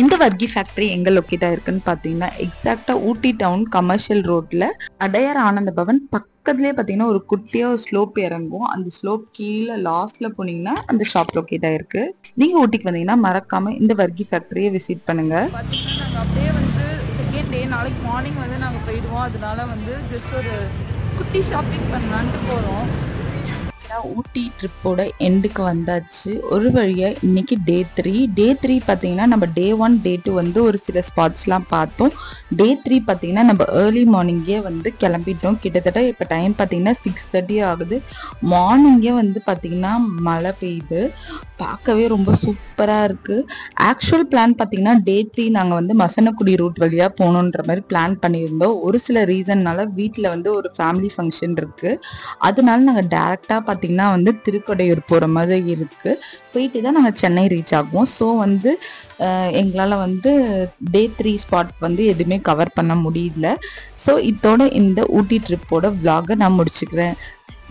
இந்த வர்கி ஃபேக்ட்ரி எங்கே லொக்கேட் ஆயிருக்குன்னு பார்த்தீங்கன்னா எக்ஸாக்டாக ஊட்டி டவுன் கமர்ஷியல் ரோட்டில் அடையார் ஆனந்த பவன் பக்கத்துலேயே பார்த்தீங்கன்னா ஒரு குட்டியாக ஒரு ஸ்லோப் இறங்கும். அந்த ஸ்லோப் கீழே லாஸ்ட்டில் போனீங்கன்னா அந்த ஷாப் லொக்கேட் ஆயிருக்கு. நீங்கள் ஊட்டிக்கு வந்தீங்கன்னா மறக்காமல் இந்த வர்கி ஃபேக்ட்ரியை விசிட் பண்ணுங்கள். பார்த்தீங்கன்னா நாங்கள் அப்படியே வந்து செகண்ட் டே நாளைக்கு மார்னிங் வந்து நாங்கள் போயிடுவோம். அதனால வந்து ஜஸ்ட் ஒரு குட்டி ஷாப்பிங் பண்ணலான்ட்டு போகிறோம். ஊட்டி ட்ரிப்போட எண்டுக்கு வந்தாச்சு. ஒரு வழியாக இன்னைக்கு டே 3 பார்த்தீங்கன்னா நம்ம டே 1 டே 2 வந்து ஒரு சில ஸ்பாட்ஸ்லாம் பார்த்தோம். டே 3 பார்த்தீங்கன்னா நம்ம ஏர்லி மார்னிங்கே வந்து கிளம்பிட்டோம். கிட்டத்தட்ட இப்போ டைம் பார்த்தீங்கன்னா 6:30 ஆகுது. மார்னிங்கே வந்து பார்த்தீங்கன்னா மழை பெய்யுது, பார்க்கவே ரொம்ப சூப்பராக இருக்குது. ஆக்சுவல் பிளான் பார்த்தீங்கன்னா டே 3 நாங்கள் வந்து மசனக்குடி ரூட் வழியாக போகணுன்ற மாதிரி பிளான் பண்ணியிருந்தோம். ஒரு சில ரீசன்னால வீட்டில் வந்து ஒரு ஃபேமிலி ஃபங்க்ஷன் இருக்குது, அதனால நாங்கள் டேரெக்டாக பார்த்தீங்கன்னா வந்து திருக்கொடையூர் போகிற மாதிரி இருக்குது. போயிட்டு தான் நாங்கள் சென்னை ரீச் ஆகுவோம். ஸோ வந்து எங்களால் வந்து டே 3 ஸ்பாட் வந்து எதுவுமே கவர் பண்ண முடியல. ஸோ இதோட இந்த ஊட்டி ட்ரிப்போட விலாகை நான் முடிச்சுக்கிறேன்.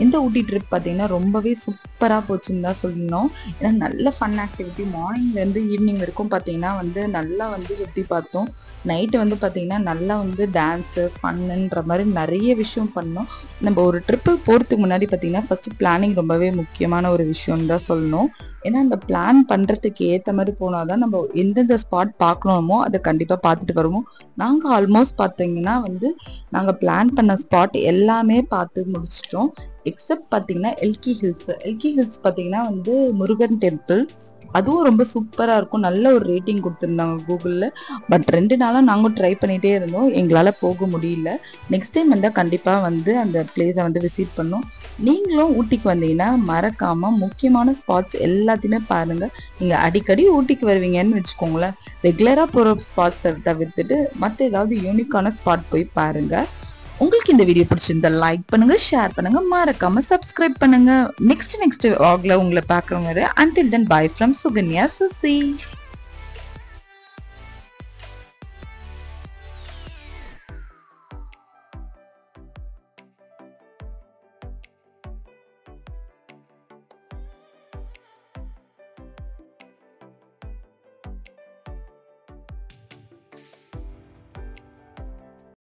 இந்த ஊட்டி ட்ரிப் பார்த்தீங்கன்னா ரொம்பவே சூப்பராக போச்சுன்னு தான் சொல்லணும். ஏன்னா நல்ல ஃபன் ஆக்டிவிட்டி, மார்னிங்லேருந்து ஈவினிங் வரைக்கும் பார்த்தீங்கன்னா வந்து நல்லா வந்து சுற்றி பார்த்தோம். நைட்டு வந்து பார்த்தீங்கன்னா நல்லா வந்து டான்ஸு ஃபன்னுன்ற மாதிரி நிறைய விஷயம் பண்ணோம். நம்ம ஒரு ட்ரிப்பு போகிறதுக்கு முன்னாடி பார்த்தீங்கன்னா ஃபஸ்ட்டு பிளானிங் ரொம்பவே முக்கியமான ஒரு விஷயம்னு தான் சொல்லணும். ஏன்னா அந்த பிளான் பண்ணுறதுக்கு ஏற்ற மாதிரி போனால் தான் நம்ம எந்தெந்த ஸ்பாட் பார்க்கணுமோ அதை கண்டிப்பாக பார்த்துட்டு வருவோம். நாங்கள் ஆல்மோஸ்ட் பார்த்தீங்கன்னா வந்து நாங்கள் பிளான் பண்ண ஸ்பாட் எல்லாமே பார்த்து முடிச்சிட்டோம். எக்ஸப்ட் பார்த்தீங்கன்னா எல்கி ஹில்ஸ் பார்த்தீங்கன்னா வந்து முருகன் டெம்பிள், அதுவும் ரொம்ப சூப்பராக இருக்கும். நல்ல ஒரு ரேட்டிங் கொடுத்துருந்தாங்க கூகுளில். பட் 2 நாளாக நாங்கள் ட்ரை பண்ணிகிட்டே இருந்தோம், எங்களால் போக முடியல. நெக்ஸ்ட் டைம் வந்தால் கண்டிப்பாக வந்து அந்த பிளேஸை வந்து விசிட் பண்ணோம். நீங்களும் ஊட்டிக்கு வந்தீங்கன்னா மறக்காமல் முக்கியமான ஸ்பாட்ஸ் எல்லாத்தையுமே பாருங்கள். நீங்கள் அடிக்கடி ஊட்டிக்கு வருவீங்கன்னு வச்சுக்கோங்களேன், ரெகுலராக போகிற ஸ்பாட்ஸை தவிர்த்துட்டு மற்ற ஏதாவது யூனிக்கான ஸ்பாட் போய் பாருங்கள். உங்களுக்கு இந்த வீடியோ பிடிச்சிருந்தா லைக் பண்ணுங்க, ஷேர் பண்ணுங்க, மறக்காம சப்ஸ்கிரைப் பண்ணுங்க. நெக்ஸ்ட் vlogல உங்களை பார்க்குறவங்க. until then bye from Suganya Susi.